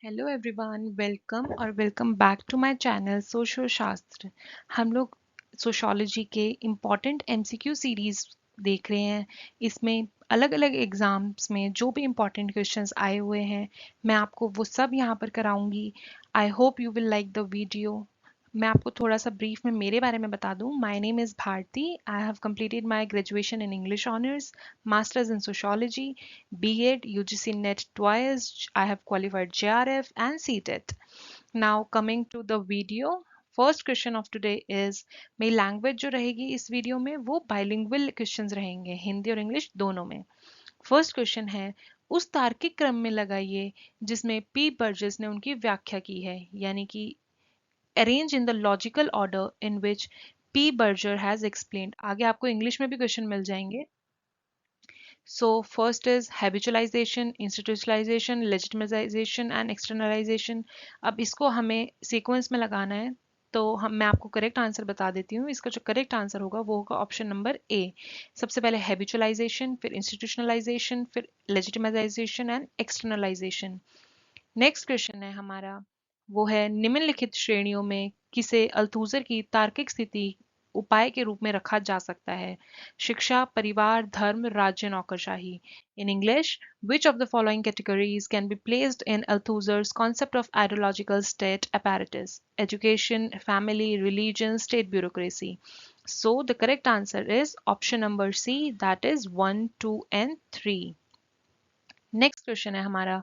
Hello everyone, welcome back to my channel socio Shastra. हम लोग sociology के इम्पॉर्टेंट एमसीक्यू सीरीज देख रहे हैं। इसमें अलग अलग एग्जाम्स में जो भी इम्पॉर्टेंट क्वेश्चंस आए हुए हैं मैं आपको वो सब यहाँ पर कराऊंगी। I hope you will like the video. मैं आपको थोड़ा सा ब्रीफ में मेरे बारे में बता दूं। My name is Bharti. I have completed my graduation in English honours, masters in sociology, B.Ed, UGC NET twice. I have qualified JRF and CTET. Now coming to the video. First question of today is, मेरी language जो रहेगी इस video में वो bilingual questions रहेंगे, हिंदी और English दोनों में। फर्स्ट क्वेश्चन है, उस तार्किक क्रम में लगाइए जिसमें पी बर्जेस ने उनकी व्याख्या की है, यानी कि arrange in the logical order in which P Berger has explained. आगे आपको इंग्लिश में भी क्वेश्चन मिल जाएंगे। So first is habitualization, institutionalization, legitimization and externalization. अब इसको हमें सीक्वेंस में लगाना है, तो मैं आपको करेक्ट आंसर बता देती हूँ। इसका जो करेक्ट आंसर होगा वो होगा ऑप्शन नंबर ए। सबसे पहले हैबिचुअलाइजेशन, फिर इंस्टीट्यूशनलाइजेशन, फिर लेजिटिमाइजेशन एंड एक्सटर्नलाइजेशन। नेक्स्ट क्वेश्चन है हमारा, वो है निम्नलिखित श्रेणियों में किसे अल्थूजर की तार्किक स्थिति उपाय के रूप में रखा जा सकता है? शिक्षा, परिवार, धर्म, राज्य, नौकरशाही। In English, which of the following categories can be placed in Althusser's concept of ideological state apparatus? Education, family, religion, state bureaucracy. So the correct answer is option number C, that is 1, 2 and 3. Next question है हमारा,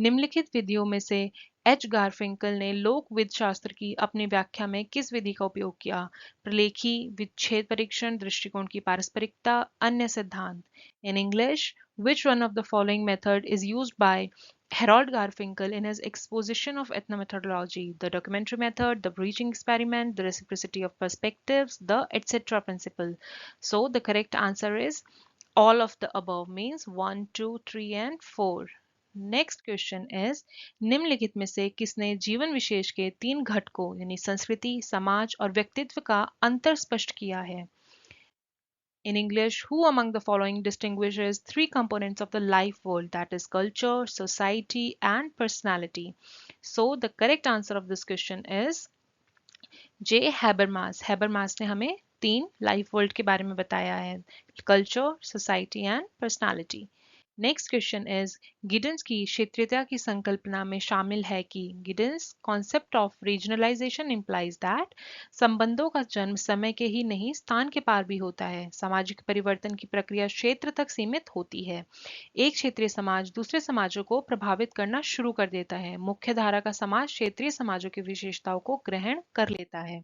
निम्नलिखित विधियों में से H गारफिंकल ने लोकविद शास्त्र की अपनी व्याख्या में किस विधि का उपयोग किया? प्रलेखी, विच्छेद परीक्षण, दृष्टिकोण की पारस्परिकता, अन्य सिद्धांत। In English, which one of the following method is used by Harold Garfinkel in his exposition of ethnomethodology? The documentary method, the breaching experiment, the reciprocity of perspectives, the etc. principle. So the correct answer is all of the above, means 1, 2, 3 and 4. Next question is, निम्नलिखित में से किसने जीवन विशेष के तीन घटकों यानी संस्कृति, समाज और व्यक्तित्व का अंतर स्पष्ट किया है? In English, who among the following distinguishes three components of the life world, that is culture, society and personality? So the correct answer of this question is J Habermas. Habermas ने हमें तीन लाइफ वर्ल्ड के बारे में बताया है, culture, society and personality. Next question is, Giddens की क्षेत्रीयता की संकल्पना में शामिल है कि Giddens concept of regionalisation implies that संबंधों का जन्म समय के ही नहीं स्थान के पार भी होता है। सामाजिक परिवर्तन की प्रक्रिया क्षेत्र तक सीमित होती है। एक क्षेत्रीय समाज दूसरे समाजों को प्रभावित करना शुरू कर देता है। मुख्य धारा का समाज क्षेत्रीय समाजों की विशेषताओं को ग्रहण कर लेता है।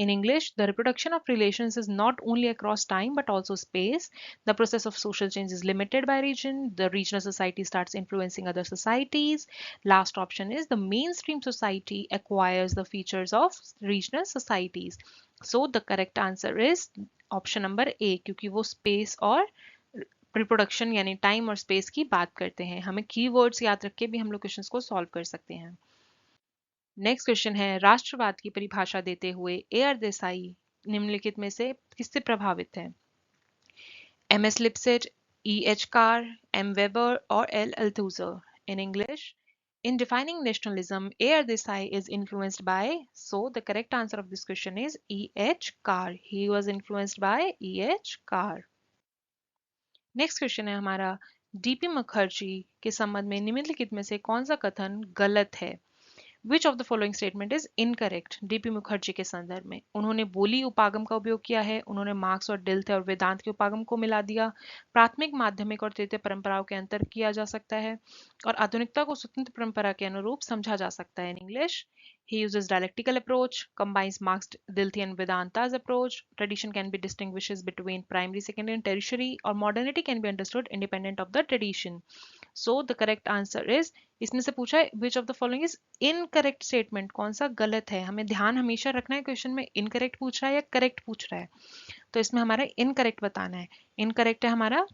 In English, the reproduction of relations is not only across time but also space. The process of social change is limited by region. The regional society starts influencing other societies. Last option is the mainstream society acquires the features of regional societies. So the correct answer is option number A, क्योंकि वो space और reproduction यानी time और space की बात करते हैं। हमें कीवर्ड्स याद रख के भी हम लोग क्वेश्चंस को सॉल्व कर सकते हैं। नेक्स्ट क्वेश्चन है, राष्ट्रवाद की परिभाषा देते हुए ए आर देसाई निम्नलिखित में से किससे प्रभावित है? M S Lipset, E H Carr, M Weber और L Althusser. In English, in defining nationalism, A.R. Desai is influenced by, so the correct answer of this question is E.H. Carr. He was influenced by E.H. Carr. Next question है हमारा, DP Mukherjee के संबंध में निम्नलिखित में से कौन सा कथन गलत है? Which of the following statement is incorrect? DP Mukherjee के संदर्भ में उन्होंने बोली उपागम का उपयोग किया है, उन्होंने मार्क्स और डिल्थ और वेदांत के उपागम को मिला दिया, प्राथमिक, माध्यमिक और तृतीय परंपराओं के अंतर किया जा सकता है, और आधुनिकता को स्वतंत्र परंपरा के अनुरूप समझा जा सकता है। In English, he uses dialectical approach, combines Marx, Dilthey and Vedanta's approach. Tradition can be distinguishes between primary, secondary and tertiary, or modernity can be understood independent of the tradition. So the correct answer is, इसमें से पूछा है which of the following is incorrect statement, कौन सा गलत है? हमें ध्यान हमेशा रखना है क्वेश्चन में इनकरेक्ट पूछ रहा है या करेक्ट पूछ रहा है, तो इसमें हमारा इनकरेक्ट बताना है। इनकरेक्ट है हमारा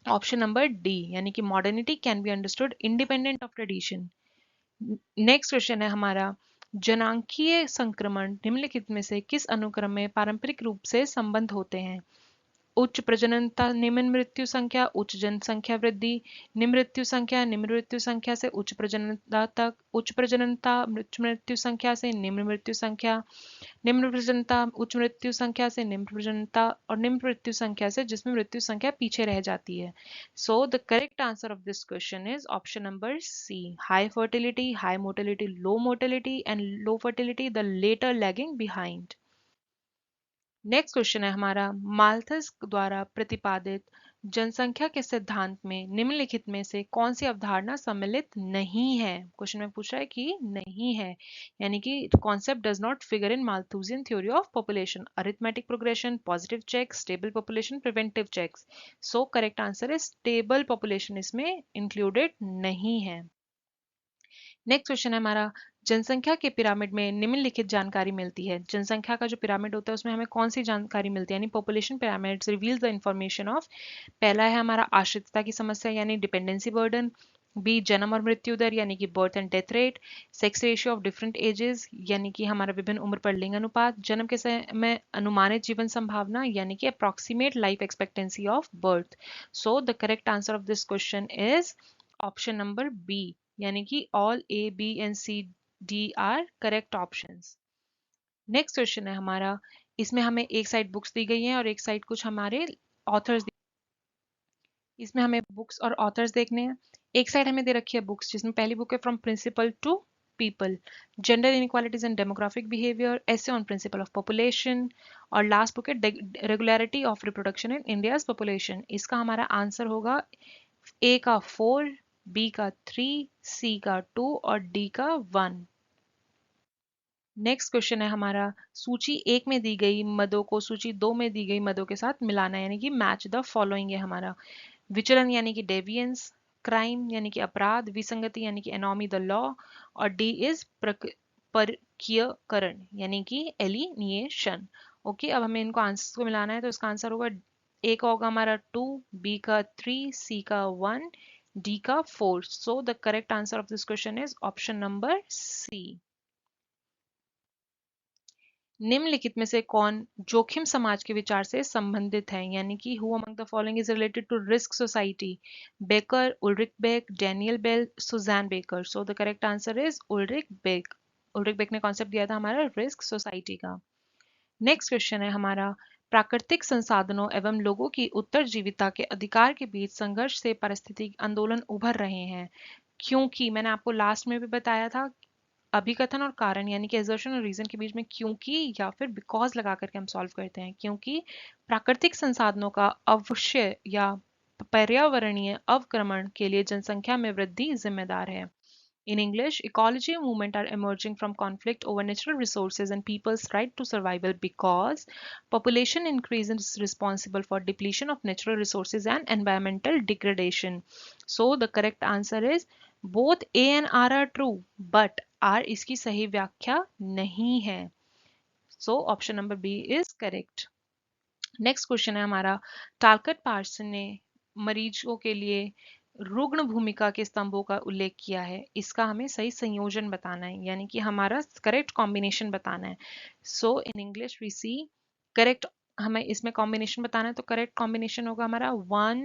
ऑप्शन नंबर डी, यानी कि modernity can be understood independent of tradition. Next question है हमारा, जनांकीय संक्रमण निम्नलिखित में से किस अनुक्रम में पारंपरिक रूप से संबंध होते हैं? उच्च प्रजननता निम्न मृत्यु संख्या, उच्च जनसंख्या वृद्धि, निम्न मृत्यु संख्या, निम्न मृत्यु संख्या से उच्च प्रजननता तक, उच्च प्रजननता उच्च मृत्यु संख्या से निम्न मृत्यु संख्या, निम्न प्रजननता उच्च मृत्यु संख्या से निम्न प्रजननता, और निम्न मृत्यु संख्या से जिसमें मृत्यु संख्या पीछे रह जाती है. So the correct answer of this question is option number C. High fertility, high mortality, low mortality and low fertility, the latter lagging behind. Next question है हमारा, माल्थस द्वारा प्रतिपादित जनसंख्या के सिद्धांत में निम्नलिखित में से कौन सी अवधारणा सम्मिलित नहीं है. क्वेश्चन में पूछ रहा है कि नहीं है, यानी कि concept does not figure in Malthusian theory of population. Arithmetic progression, positive checks, stable population, preventive checks. So correct answer है स्टेबल पॉपुलेशन इसमें इंक्लूडेड नहीं है. नेक्स्ट क्वेश्चन है हमारा, जनसंख्या के पिरामिड में निम्नलिखित जानकारी मिलती है. जनसंख्या का जो पिरामिड होता है उसमें हमें कौन सी जानकारी मिलती है, यानी population pyramid reveals the information of. पहला है हमारा आश्रितता की समस्या यानी डिपेंडेंसी बर्डन. बी, जन्म और मृत्यु दर यानी कि birth and death rate. Sex ratio of different ages यानी कि हमारा विभिन्न उम्र पर लिंग अनुपात. जन्म के समय अनुमानित जीवन संभावना यानी कि approximate life expectancy of birth. So the correct answer of this question is option number B, यानी कि all A B and C D are correct options. Next question है हमारा, इसमें हमें एक साइड बुक्स दी गई हैं और एक साइड कुछ हमारे ऑथर्स. इसमें हमें बुक्स और ऑथर्स देखने हैं. एक साइड हमें दे रखी है बुक्स जिसमें पहली बुक है from principle to people, gender inequalities and demographic behaviour, ऐसे ऑन प्रिंसिपल ऑफ पॉपुलेशन, और लास्ट बुक है regularity of reproduction in India's population. इसका हमारा आंसर होगा ए का 4, बी का 3, सी का 2 और डी का 1. नेक्स्ट क्वेश्चन है हमारा, सूची 1 में दी गई मदों को सूची 2 में दी गई मदों के साथ मिलाना, यानी कि मैच द फॉलोइंग है हमारा. विचलन यानी कि डेवियंस, क्राइम यानी कि अपराध, विसंगति यानी कि एनॉमी द लॉ, और डी इज परकीयकरण यानी कि एलिनिएशन. ओके, अब हमें इनको आंसर को मिलाना है, तो इसका आंसर होगा ए का होगा हमारा 2, बी का 3, सी का 1, डी का 4. So the correct answer of this question is option number C. निम्नलिखित में से कौन जोखिम समाज के विचार से संबंधित है, यानी कि who among the following is related to risk society. Becker, Ulrich Beck, Daniel Bell, Susan Becker. So the correct answer is Ulrich Beck. Ulrich Beck ने कॉन्सेप्ट दिया था हमारा रिस्क सोसाइटी का. नेक्स्ट क्वेश्चन है हमारा, प्राकृतिक संसाधनों एवं लोगों की उत्तरजीविता के अधिकार के बीच संघर्ष से पारिस्थितिक आंदोलन उभर रहे हैं, क्योंकि मैंने आपको लास्ट में भी बताया था अभिकथन और कारण यानी कि एजर्शन और रीजन के बीच में क्योंकि या फिर बिकॉज लगा करके हम सॉल्व करते हैं. क्योंकि प्राकृतिक संसाधनों का अवश्य या पर्यावरणीय अवक्रमण के लिए जनसंख्या में वृद्धि जिम्मेदार है. In English, ecology and movement are emerging from conflict over natural resources and people's right to survival because population increase is responsible for depletion of natural resources and environmental degradation. So the correct answer is both A and R are true, but R इसकी सही व्याख्या नहीं है. So option number B is correct. Next question है हमारा, टालकट person ने मरीजों के लिए रुग्ण भूमिका के स्तंभों का उल्लेख किया है. इसका हमें सही संयोजन बताना है, यानी कि हमारा करेक्ट कॉम्बिनेशन बताना है. So in English we see correct, हमें इसमें कॉम्बिनेशन बताना है, तो करेक्ट कॉम्बिनेशन होगा हमारा 1,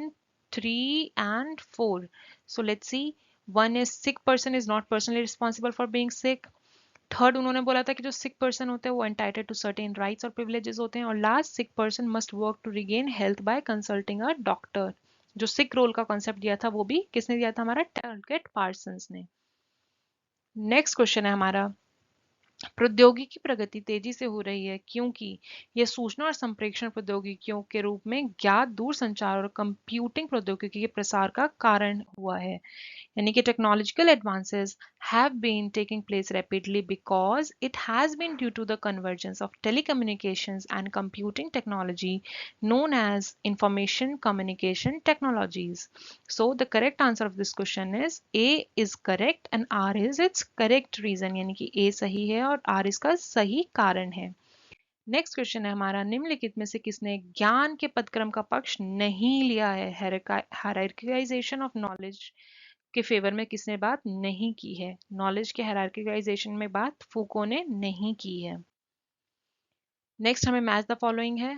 3 and 4. So let's see. 1 is sick person is not personally responsible for being sick. Third उन्होंने बोला था कि जो सिक पर्सन होते हैं वो एंटाइटेड टू सर्टेन राइट्स और प्रिविलेजेस होते हैं. और last, sick person must work to regain health by consulting a doctor. जो सिक रोल का कॉन्सेप्ट दिया था वो भी किसने दिया था, हमारा टालकट पार्सन्स ने. नेक्स्ट क्वेश्चन है हमारा, प्रौद्योगिकी प्रगति तेजी से हो रही है क्योंकि यह सूचना और संप्रेषण प्रौद्योगिकियों के रूप में ज्ञात दूरसंचार और कंप्यूटिंग प्रौद्योगिकी के प्रसार का कारण हुआ है. यानी कि technological advances have been taking place rapidly because it has been due to the convergence of telecommunications and computing technology known as information communication technologies. So the correct answer of this question is A is correct and R is its correct reason, यानी कि A सही है और R इसका सही कारण है. Next question है हमारा, निम्नलिखित में से किसने ज्ञान के पदक्रम का पक्ष नहीं लिया है. हायरार्किजाइजेशन ऑफ नॉलेज के फेवर में किसने बात नहीं की है. नॉलेज के हायरार्किजाइजेशन में बात फूको ने नहीं की है. नेक्स्ट हमें मैच द फॉलोइंग है.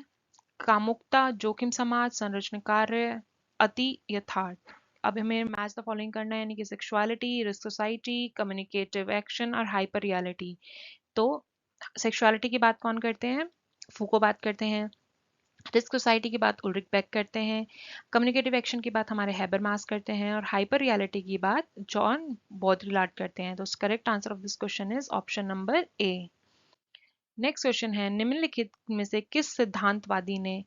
कामुकता, जोखिम समाज, संरचना कार्य, अति यथार्थ। अब हमें मैच द फॉलोइंग करना है, यानी कि sexuality, risk society, communicative action और हाइपर रियलिटी। तो सेक्सुअलिटी की बात कौन करते हैं? फूको बात करते हैं। रिस्क सोसाइटी की बात उल्रिक बेक करते हैं। कम्युनिकेटिव एक्शन की बात हमारे हैबरमास करते हैं और हाइपर रियलिटी की बात जॉन बॉद्रिलार्ड करते हैं। तो correct answer of this question is option number A. Next question है, निम्नलिखित में से किस सिद्धांतवादी ने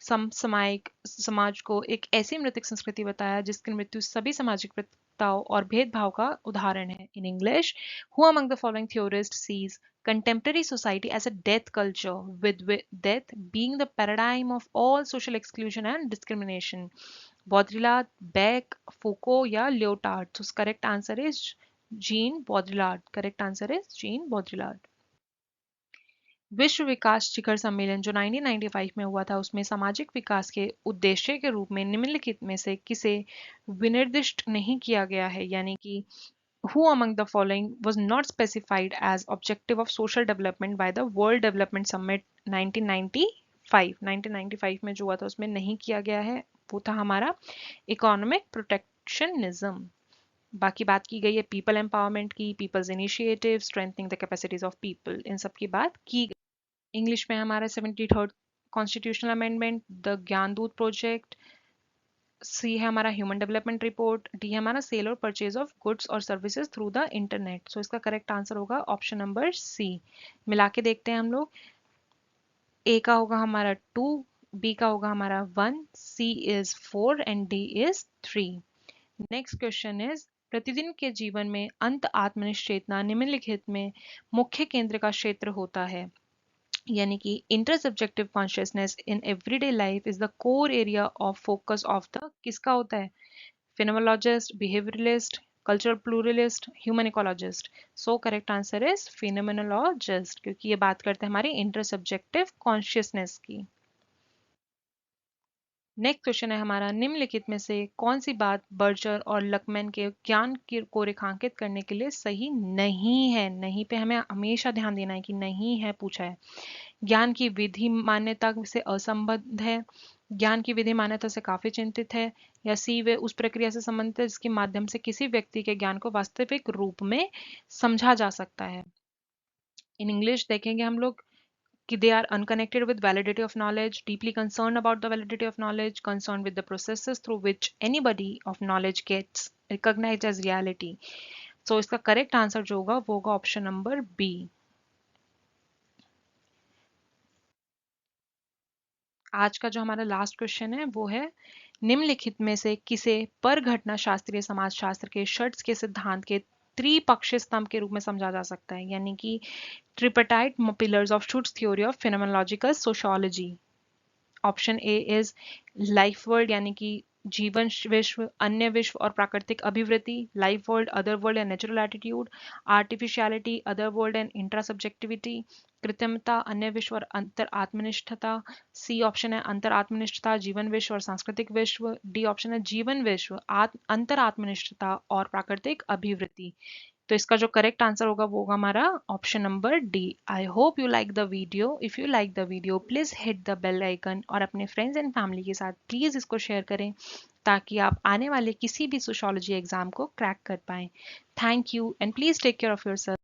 समसामयिक समाज को एक ऐसी मृतिक संस्कृति बताया जिसकी मृत्यु सभी सामाजिक प्रथाओं और भेदभाव का उदाहरण है? In English, who among the following theorist sees contemporary society as a death culture, with death being the paradigm of all social exclusion and discrimination? Baudrillard, Beck, Foucault या Lyotard? So correct answer is Jean Baudrillard. Correct answer is Jean Baudrillard. विश्व विकास शिखर सम्मेलन जो 1995 में हुआ था, उसमें सामाजिक विकास के उद्देश्य के रूप में निम्नलिखित में से किसे विनिर्दिष्ट नहीं किया गया है? यानी कि who among the following was not specified as objective of social development by the World Development Summit 1995 में जो हुआ था उसमें नहीं किया गया है, वो था हमारा इकोनॉमिक प्रोटेक्शनिज्म। बाकी बात की गई है पीपल एम्पावरमेंट की, people's initiative, strengthening the capacities of people, इन सब की बात की गई। इंग्लिश में हमारा 73rd constitutional amendment, the Gyandoot project, C है हमारा ह्यूमन डेवलपमेंट रिपोर्ट, डी है हमारा सेल और परचेज ऑफ गुड्स और सर्विसेज थ्रू द इंटरनेट। सो इसका करेक्ट आंसर होगा ऑप्शन नंबर सी। मिला के देखते हैं हम लोग, ए का होगा हमारा 2, बी का होगा हमारा 1, C is 4 and D is 3। Next question is, प्रतिदिन के जीवन में अंत आत्मनिष्ठ चेतना निम्नलिखित में मुख्य केंद्र का क्षेत्र होता है? यानी कि intersubjective consciousness in everyday life is the core area of focus of the किसका होता है? phenomenologist, behavioralist, cultural pluralist, human ecologist? So correct answer is phenomenologist, क्योंकि ये बात करते हैं हमारी इंटरसब्जेक्टिव कॉन्शियसनेस की। नेक्स्ट क्वेश्चन है हमारा, निम्नलिखित में से कौन सी बात बर्जर और लकमैन के ज्ञान को रेखांकित करने के लिए सही नहीं है? नहीं पे हमें हमेशा ध्यान देना है कि नहीं है पूछा है। ज्ञान की विधि मान्यता से असंबद्ध है, ज्ञान की विधि मान्यता से काफी चिंतित है, या सी वे उस प्रक्रिया से संबंधित है जिसके माध्यम से किसी व्यक्ति के ज्ञान को वास्तविक रूप में समझा जा सकता है। इन इंग्लिश देखेंगे हम लोग कि they are unconnected with validity of knowledge, deeply concerned about the validity of knowledge, concerned with the processes through which anybody of knowledge gets recognized as reality. So इसका करेक्ट आंसर जो होगा वो होगा option number B. आज का जो हमारा last question है वो है, निम्नलिखित में से किसे पर घटना शास्त्रीय समाज शास्त्र के शर्ट्स के सिद्धांत के त्रिपक्षीय स्तंभ के रूप में समझा जा सकता है? यानी कि tripartite pillars of Schutz's theory of phenomenological sociology. Option A is life world, यानी कि जीवन विश्व, अन्य विश्व और प्राकृतिक अभिवृत्ति, life world, other world and natural attitude, artificiality, other world and intra subjectivity, कृत्रिमता, अन्य विश्व और अंतर आत्मनिष्ठता। सी ऑप्शन है अंतर आत्मनिष्ठता, जीवन विश्व और सांस्कृतिक विश्व। डी ऑप्शन है जीवन विश्व, अंतर आत्मनिष्ठता और प्राकृतिक अभिवृत्ति। तो इसका जो करेक्ट आंसर होगा वो होगा हमारा option number D. I hope you like the video. If you like the video please hit the bell icon और अपने फ्रेंड्स एंड फैमिली के साथ प्लीज इसको शेयर करें ताकि आप आने वाले किसी भी सोशियोलॉजी एग्जाम को क्रैक कर पाएं। Thank you and please take care of yourself.